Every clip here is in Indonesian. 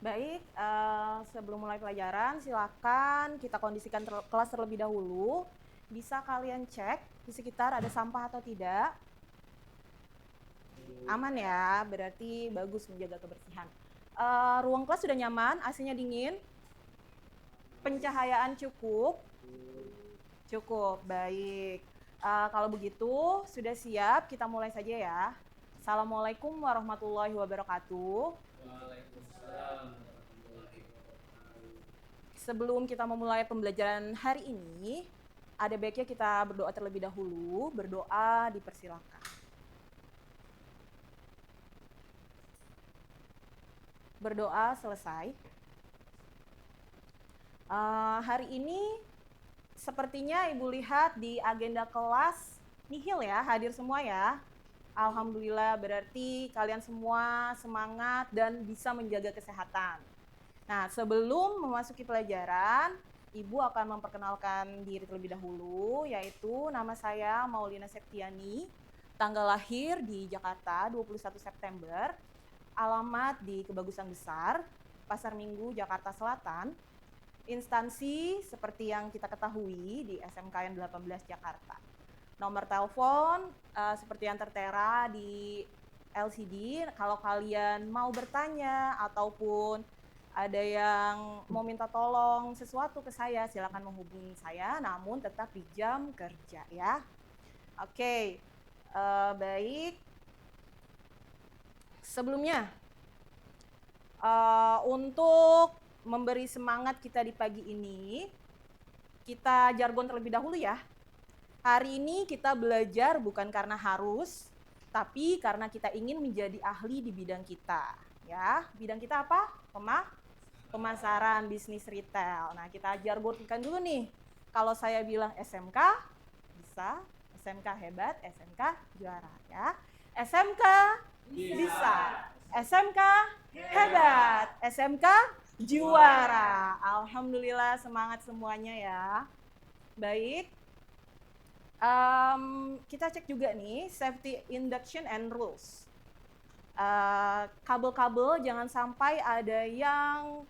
Baik, sebelum mulai pelajaran, silakan kita kondisikan kelas terlebih dahulu. Bisa kalian cek di sekitar ada sampah atau tidak. Aman ya, berarti bagus menjaga kebersihan. Ruang kelas sudah nyaman, AC-nya dingin, pencahayaan cukup. Cukup, baik. Kalau begitu, sudah siap, kita mulai saja ya. Assalamualaikum warahmatullahi wabarakatuh. Sebelum kita memulai pembelajaran hari ini, ada baiknya kita berdoa terlebih dahulu. Berdoa dipersilakan. Berdoa selesai. Hari ini sepertinya Ibu lihat di agenda kelas nihil ya, hadir semua ya. Alhamdulillah, berarti kalian semua semangat dan bisa menjaga kesehatan. Nah, sebelum memasuki pelajaran, Ibu akan memperkenalkan diri terlebih dahulu, yaitu nama saya Maulina Septiani, tanggal lahir di Jakarta 21 September, alamat di Kebagusan Besar, Pasar Minggu, Jakarta Selatan, instansi seperti yang kita ketahui di SMKN 18 Jakarta. Nomor telepon seperti yang tertera di LCD, kalau kalian mau bertanya ataupun ada yang mau minta tolong sesuatu ke saya, silakan menghubungi saya, namun tetap di jam kerja ya. Oke, baik. Sebelumnya, untuk memberi semangat kita di pagi ini, kita jargon terlebih dahulu ya. Hari ini kita belajar bukan karena harus, tapi karena kita ingin menjadi ahli di bidang kita. Ya, bidang kita apa? Pemasaran bisnis retail. Nah, kita jargonkan dulu nih. Kalau saya bilang SMK, bisa. SMK hebat, SMK juara ya. SMK bisa. SMK hebat. SMK juara. Alhamdulillah, semangat semuanya ya. Baik. Kita cek juga nih safety induction and rules. Kabel-kabel jangan sampai ada yang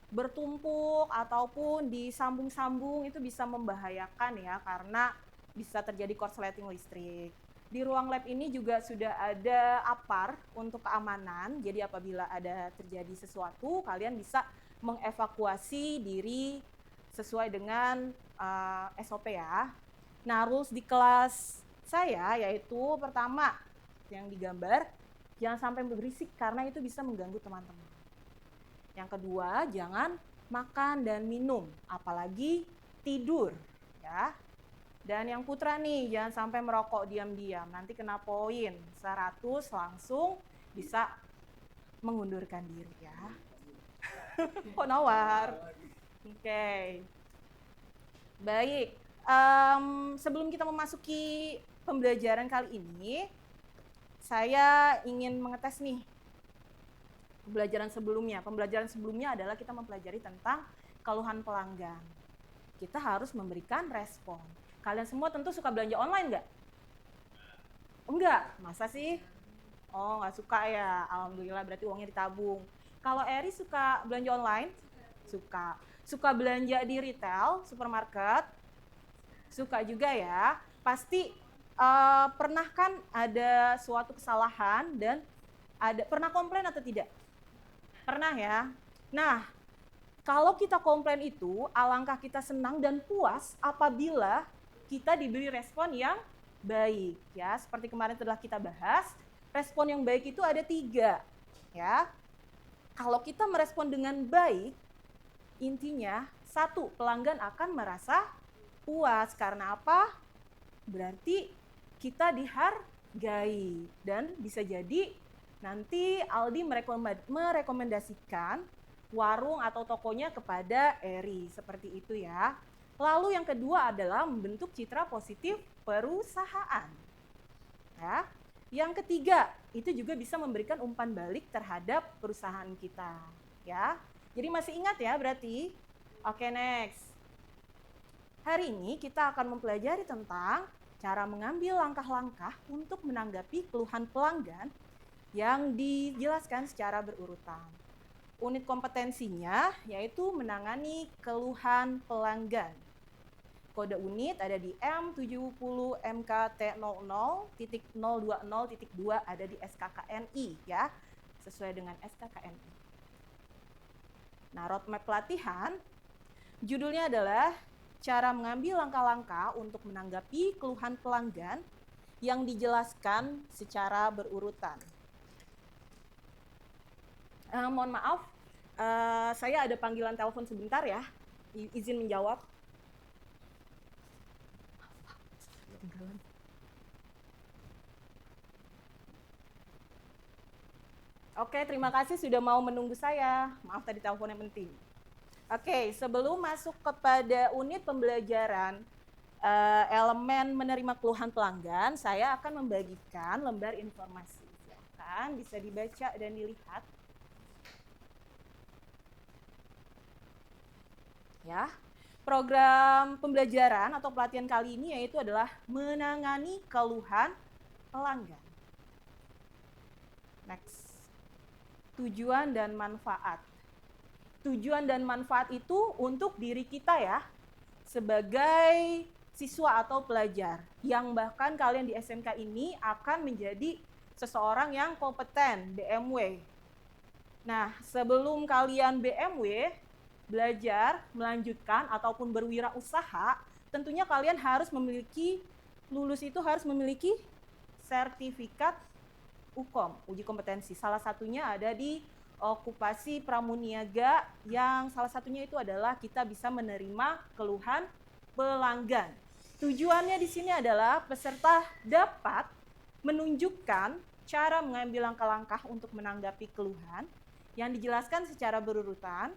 bertumpuk ataupun disambung-sambung, itu bisa membahayakan ya, karena bisa terjadi korsleting listrik. Di ruang lab ini juga sudah ada APAR untuk keamanan, jadi apabila ada terjadi sesuatu, kalian bisa mengevakuasi diri sesuai dengan SOP ya. Nah, rules di kelas saya yaitu pertama yang digambar, jangan sampai berisik karena itu bisa mengganggu teman-teman. Yang kedua, jangan makan dan minum, apalagi tidur ya. Dan yang putra nih, jangan sampai merokok diam-diam, nanti kena poin 100, langsung bisa mengundurkan diri ya. Kok nawar? Oke. Baik, sebelum kita memasuki pembelajaran kali ini, saya ingin mengetes nih pembelajaran sebelumnya. Pembelajaran sebelumnya adalah kita mempelajari tentang keluhan pelanggan. Kita harus memberikan respon. Kalian semua tentu suka belanja online nggak? Enggak, masa sih? Oh, nggak suka ya. Alhamdulillah, berarti uangnya ditabung. Kalau Eri suka belanja online? Suka. Suka belanja di retail, supermarket? Suka juga ya. Pasti pernah kan ada suatu kesalahan dan pernah komplain atau tidak? Pernah ya. Nah, kalau kita komplain itu, alangkah kita senang dan puas apabila kita diberi respon yang baik ya. Seperti kemarin telah kita bahas, respon yang baik itu ada 3 ya. Kalau kita merespon dengan baik, intinya 1, pelanggan akan merasa puas. Karena apa? Berarti kita dihargai dan bisa jadi nanti Aldi merekomendasikan warung atau tokonya kepada Eri, seperti itu ya. Lalu yang kedua adalah membentuk citra positif perusahaan. Ya. Yang ketiga, itu juga bisa memberikan umpan balik terhadap perusahaan kita, ya. Jadi masih ingat ya berarti? Oke, next. Hari ini kita akan mempelajari tentang cara mengambil langkah-langkah untuk menanggapi keluhan pelanggan yang dijelaskan secara berurutan. Unit kompetensinya yaitu menangani keluhan pelanggan. Kode unit ada di M70 MKT00.020.2 ada di SKKNI ya, sesuai dengan SKKNI. Nah, roadmap pelatihan judulnya adalah cara mengambil langkah-langkah untuk menanggapi keluhan pelanggan yang dijelaskan secara berurutan. Mohon maaf, saya ada panggilan telepon sebentar ya, izin menjawab. Oke, terima kasih sudah mau menunggu saya. Maaf tadi teleponnya penting. Oke, sebelum masuk kepada unit pembelajaran elemen menerima keluhan pelanggan, saya akan membagikan lembar informasi. Silakan bisa dibaca dan dilihat. Ya, program pembelajaran atau pelatihan kali ini yaitu adalah menangani keluhan pelanggan. Next. Tujuan dan manfaat. Tujuan dan manfaat itu untuk diri kita ya, sebagai siswa atau pelajar, yang bahkan kalian di SMK ini akan menjadi seseorang yang kompeten, BMW. Nah, sebelum kalian BMW, belajar, melanjutkan, ataupun berwirausaha, tentunya kalian harus memiliki, lulus itu harus memiliki sertifikat UKOM, uji kompetensi. Salah satunya ada di okupasi pramuniaga, yang salah satunya itu adalah kita bisa menerima keluhan pelanggan. Tujuannya di sini adalah peserta dapat menunjukkan cara mengambil langkah-langkah untuk menanggapi keluhan yang dijelaskan secara berurutan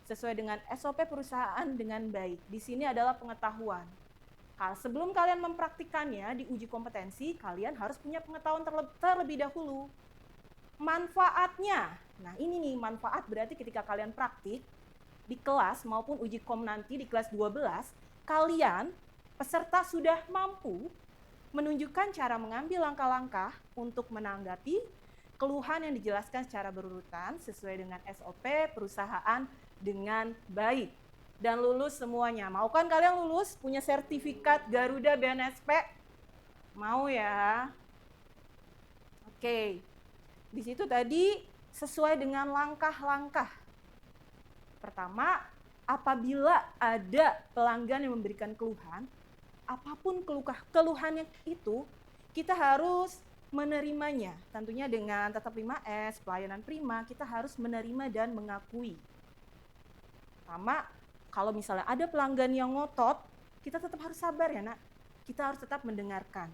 sesuai dengan SOP perusahaan dengan baik. Di sini adalah pengetahuan. Sebelum kalian mempraktikannya di uji kompetensi, kalian harus punya pengetahuan terlebih dahulu. Manfaatnya, nah ini nih manfaat berarti ketika kalian praktik di kelas maupun uji kom nanti di kelas 12, kalian peserta sudah mampu menunjukkan cara mengambil langkah-langkah untuk menanggapi keluhan yang dijelaskan secara berurutan sesuai dengan SOP perusahaan dengan baik. Dan lulus semuanya. Mau kan kalian lulus punya sertifikat Garuda BNSP? Mau ya? Oke. Di situ tadi sesuai dengan langkah-langkah. Pertama, apabila ada pelanggan yang memberikan keluhan, apapun keluhannya itu, kita harus menerimanya. Tentunya dengan tetap 5S, pelayanan prima, kita harus menerima dan mengakui. Pertama, kalau misalnya ada pelanggan yang ngotot, kita tetap harus sabar ya nak. Kita harus tetap mendengarkan.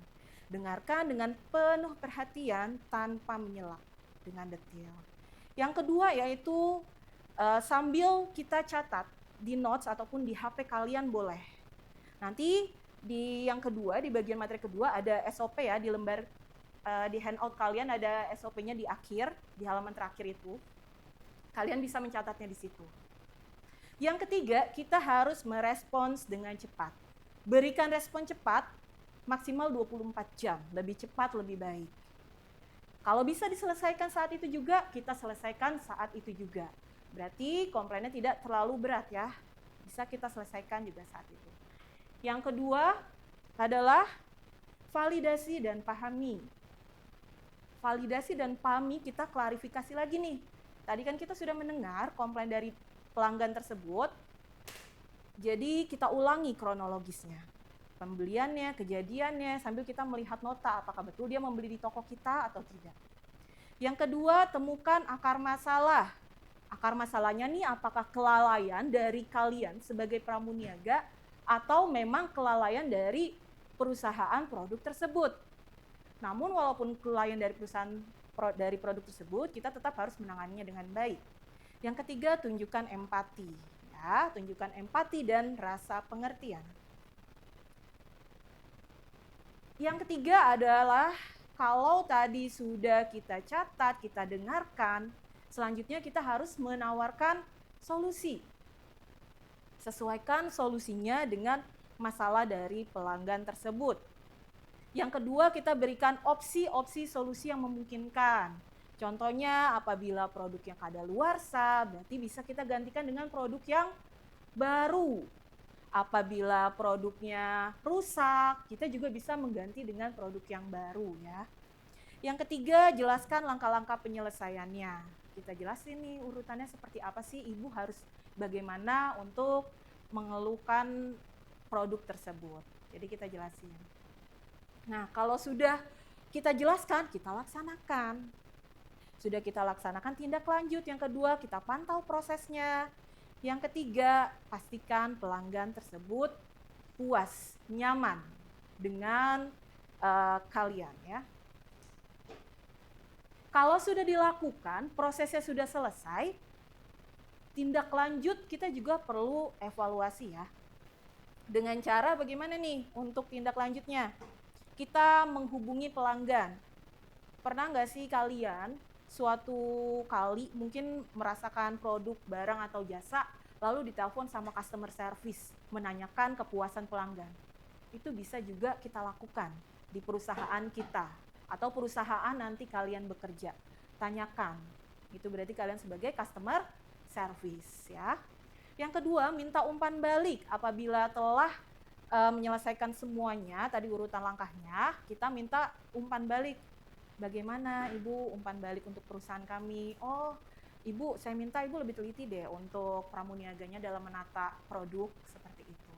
Dengarkan dengan penuh perhatian tanpa menyela, dengan detail. Yang kedua yaitu sambil kita catat di notes ataupun di HP kalian boleh. Nanti di yang kedua, di bagian materi kedua ada SOP ya, di lembar di handout kalian ada SOP-nya di akhir, di halaman terakhir itu. Kalian bisa mencatatnya di situ. Yang ketiga, kita harus merespons dengan cepat. Berikan respon cepat, maksimal 24 jam, lebih cepat lebih baik. Kalau bisa diselesaikan saat itu juga, kita selesaikan saat itu juga. Berarti komplainnya tidak terlalu berat ya, bisa kita selesaikan juga saat itu. Yang kedua adalah validasi dan pahami. Validasi dan pahami kita klarifikasi lagi nih. Tadi kan kita sudah mendengar komplain dari pelanggan tersebut, jadi kita ulangi kronologisnya, pembeliannya, kejadiannya, sambil kita melihat nota apakah betul dia membeli di toko kita atau tidak. Yang kedua, temukan akar masalah. Akar masalahnya nih apakah kelalaian dari kalian sebagai pramuniaga atau memang kelalaian dari perusahaan produk tersebut. Namun walaupun kelalaian dari produk tersebut, kita tetap harus menanganinya dengan baik. Yang ketiga, tunjukkan empati. Ya, tunjukkan empati dan rasa pengertian. Yang ketiga adalah kalau tadi sudah kita catat, kita dengarkan, selanjutnya kita harus menawarkan solusi. Sesuaikan solusinya dengan masalah dari pelanggan tersebut. Yang kedua, kita berikan opsi-opsi solusi yang memungkinkan. Contohnya apabila produknya kadaluarsa, berarti bisa kita gantikan dengan produk yang baru. Apabila produknya rusak, kita juga bisa mengganti dengan produk yang baru ya. Yang ketiga, jelaskan langkah-langkah penyelesaiannya. Kita jelasin nih urutannya seperti apa sih, Ibu harus bagaimana untuk mengeluhkan produk tersebut. Jadi kita jelasin. Nah, kalau sudah kita jelaskan, kita laksanakan. Sudah kita laksanakan tindak lanjut. Yang kedua, kita pantau prosesnya. Yang ketiga, pastikan pelanggan tersebut puas, nyaman dengan kalian ya. Kalau sudah dilakukan, prosesnya sudah selesai, tindak lanjut kita juga perlu evaluasi ya. Dengan cara bagaimana nih untuk tindak lanjutnya? Kita menghubungi pelanggan. Pernah nggak sih kalian suatu kali mungkin merasakan produk, barang atau jasa, lalu ditelepon sama customer service menanyakan kepuasan pelanggan? Itu bisa juga kita lakukan di perusahaan kita atau perusahaan nanti kalian bekerja. Tanyakan, itu berarti kalian sebagai customer service ya. Yang kedua, minta umpan balik apabila telah menyelesaikan semuanya, tadi urutan langkahnya, kita minta umpan balik. Bagaimana Ibu umpan balik untuk perusahaan kami? Oh, Ibu, saya minta Ibu lebih teliti deh untuk pramuniaganya dalam menata produk seperti itu.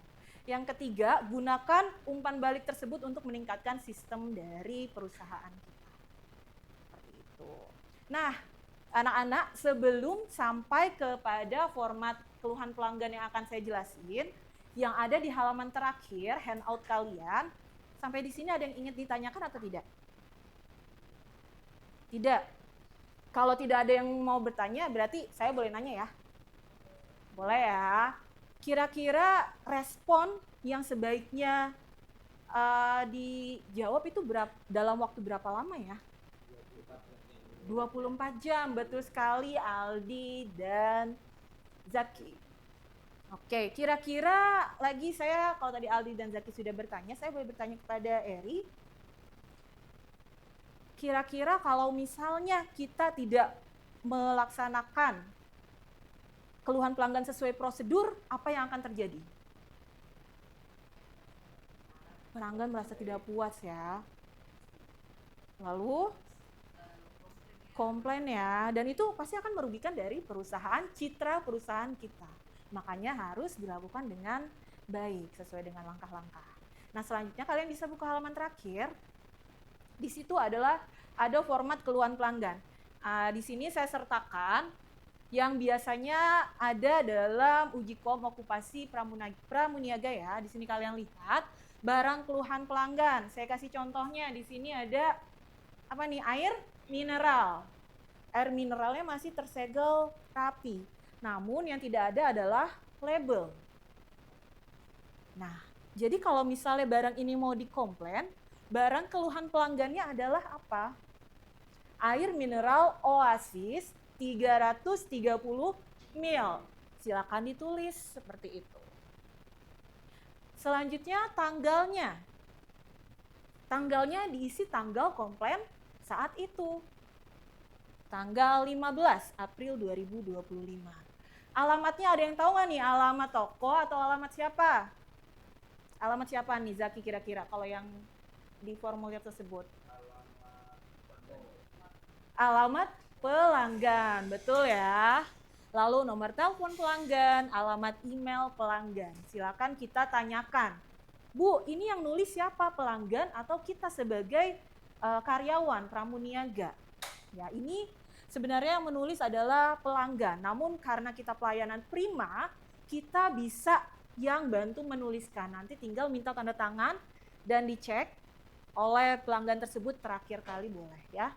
Yang ketiga, gunakan umpan balik tersebut untuk meningkatkan sistem dari perusahaan kita. Seperti itu. Nah, anak-anak, sebelum sampai kepada format keluhan pelanggan yang akan saya jelasin, yang ada di halaman terakhir handout kalian, sampai di sini ada yang ingin ditanyakan atau tidak? Tidak. Kalau tidak ada yang mau bertanya, berarti saya boleh nanya ya? Boleh ya. Kira-kira respon yang sebaiknya dijawab itu dalam waktu berapa lama ya? 24 jam, betul sekali Aldi dan Zaki. Oke, kira-kira lagi saya, kalau tadi Aldi dan Zaki sudah bertanya, saya boleh bertanya kepada Eri. Kira-kira kalau misalnya kita tidak melaksanakan keluhan pelanggan sesuai prosedur, apa yang akan terjadi? Pelanggan merasa tidak puas ya. Lalu komplain ya, dan itu pasti akan merugikan dari perusahaan, citra perusahaan kita. Makanya harus dilakukan dengan baik, sesuai dengan langkah-langkah. Nah, selanjutnya kalian bisa buka halaman terakhir. Di situ adalah ada format keluhan pelanggan. Di sini saya sertakan yang biasanya ada dalam uji kom okupasi pramuniaga ya. Di sini kalian lihat barang keluhan pelanggan. Saya kasih contohnya, di sini ada apa nih? Air mineral. Air mineralnya masih tersegel rapi. Namun yang tidak ada adalah label. Nah, jadi kalau misalnya barang ini mau dikomplain, barang keluhan pelanggannya adalah apa? Air mineral Oasis 330 ml. Silakan ditulis seperti itu. Selanjutnya tanggalnya. Tanggalnya diisi tanggal komplain saat itu. Tanggal 15 April 2025. Alamatnya ada yang tahu nggak nih? Alamat toko atau alamat siapa? Alamat siapa nih Zaki kira-kira kalau yang di formulir tersebut? Alamat pelanggan, betul ya. Lalu nomor telepon pelanggan, alamat email pelanggan. Silakan kita tanyakan, Bu, ini yang nulis siapa, pelanggan atau kita sebagai karyawan pramuniaga? Ya, ini sebenarnya yang menulis adalah pelanggan. Namun karena kita pelayanan prima, kita bisa yang bantu menuliskan. Nanti tinggal minta tanda tangan dan dicek oleh pelanggan tersebut terakhir kali boleh ya.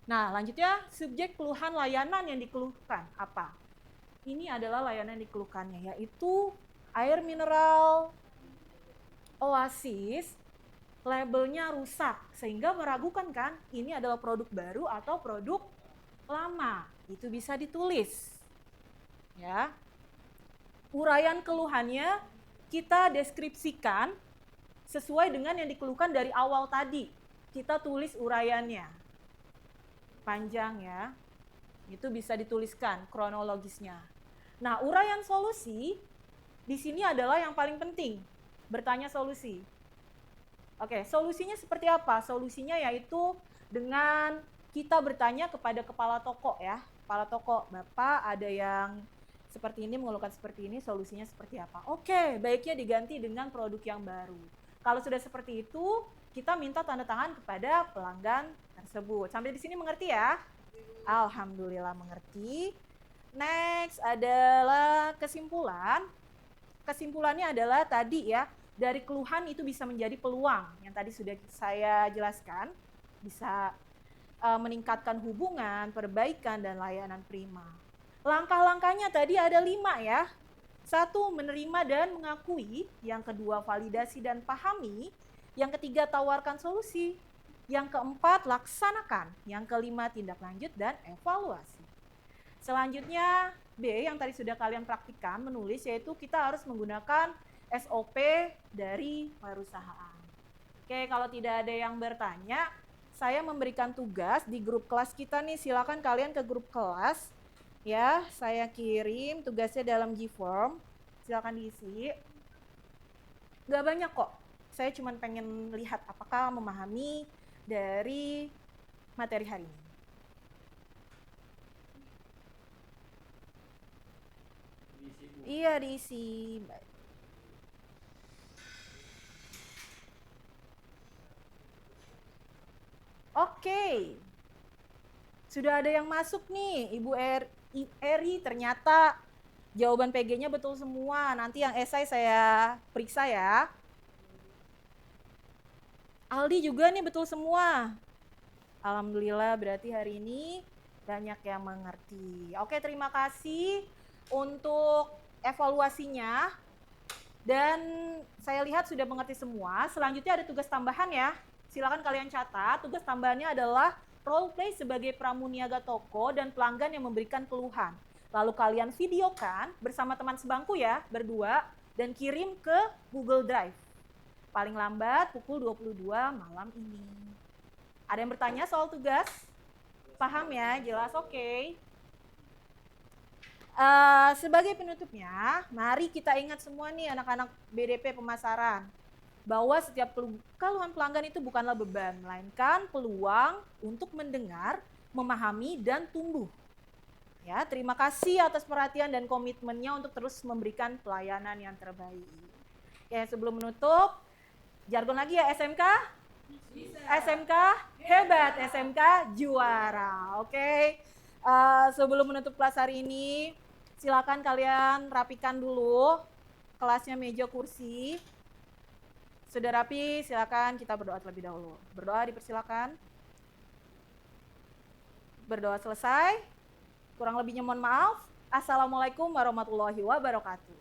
Nah, lanjutnya subjek keluhan layanan yang dikeluhkan apa? Ini adalah layanan yang dikeluhkannya, yaitu air mineral Oasis labelnya rusak sehingga meragukan kan ini adalah produk baru atau produk lama. Itu bisa ditulis. Ya. Uraian keluhannya kita deskripsikan sesuai dengan yang dikeluhkan dari awal tadi. Kita tulis uraiannya. panjang ya. Itu bisa dituliskan kronologisnya. Nah, uraian solusi di sini adalah yang paling penting. Bertanya solusi. Oke, solusinya seperti apa? Solusinya yaitu dengan kita bertanya kepada kepala toko ya. Kepala toko, Bapak ada yang seperti ini, mengeluhkan seperti ini, solusinya seperti apa? Oke, baiknya diganti dengan produk yang baru. Kalau sudah seperti itu, kita minta tanda tangan kepada pelanggan tersebut. Sampai di sini mengerti ya? Alhamdulillah mengerti. Next adalah kesimpulan. Kesimpulannya adalah tadi ya, dari keluhan itu bisa menjadi peluang yang tadi sudah saya jelaskan, bisa meningkatkan hubungan, perbaikan, dan layanan prima. Langkah-langkahnya tadi ada 5 ya. 1, menerima dan mengakui. Yang kedua, validasi dan pahami. Yang ketiga, tawarkan solusi. Yang keempat, laksanakan. Yang kelima, tindak lanjut dan evaluasi. Selanjutnya, B yang tadi sudah kalian praktikkan menulis, yaitu kita harus menggunakan SOP dari perusahaan. Oke, kalau tidak ada yang bertanya, saya memberikan tugas di grup kelas kita nih, silakan kalian ke grup kelas ya, saya kirim tugasnya dalam G-form, silakan diisi. Gak banyak kok, saya cuma pengen lihat apakah memahami dari materi hari ini. Iya, diisi. Oke. Sudah ada yang masuk nih, Ibu Eri, ternyata jawaban PG-nya betul semua. Nanti yang esai saya periksa ya. Aldi juga nih betul semua. Alhamdulillah, berarti hari ini banyak yang mengerti. Oke, terima kasih untuk evaluasinya. Dan saya lihat sudah mengerti semua. Selanjutnya ada tugas tambahan ya. Silakan kalian catat. Tugas tambahannya adalah role play sebagai pramuniaga toko dan pelanggan yang memberikan keluhan. Lalu kalian videokan bersama teman sebangku ya, berdua, dan kirim ke Google Drive. Paling lambat pukul 22 malam ini. Ada yang bertanya soal tugas? Paham ya? Jelas? Oke. Sebagai penutupnya, mari kita ingat semua nih anak-anak BDP pemasaran, bahwa setiap keluhan pelanggan itu bukanlah beban, melainkan peluang untuk mendengar, memahami, dan tumbuh. Ya, terima kasih atas perhatian dan komitmennya untuk terus memberikan pelayanan yang terbaik. Oke, sebelum menutup, jargon lagi ya, SMK? Bisa. SMK hebat, SMK juara. Oke, sebelum menutup kelas hari ini, silakan kalian rapikan dulu kelasnya, meja, kursi. Sudah rapi, silakan kita berdoa terlebih dahulu. Berdoa dipersilakan. Berdoa selesai. Kurang lebihnya mohon maaf. Assalamualaikum warahmatullahi wabarakatuh.